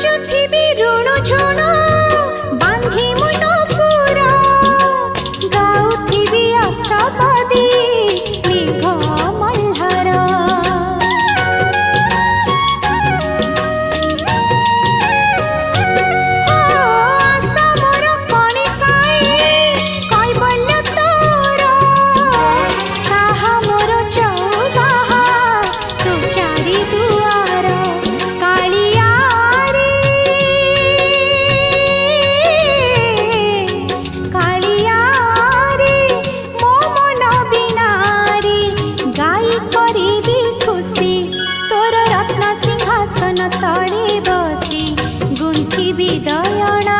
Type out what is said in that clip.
नाचुथिबी ऋणु झुणु बांधी मुन पुरा गाउथिबी अष्टपदी मेघ मल्हार आशा मोर कणिकाए कैबल्य तोर साहा मोर चौबाहा तू चारि दुआर कालियारी कालियारी मो मन बिनारी गाई करिबी खुशी तोर रत्न सिंहासन तळे बसी गुंथिबी दयणा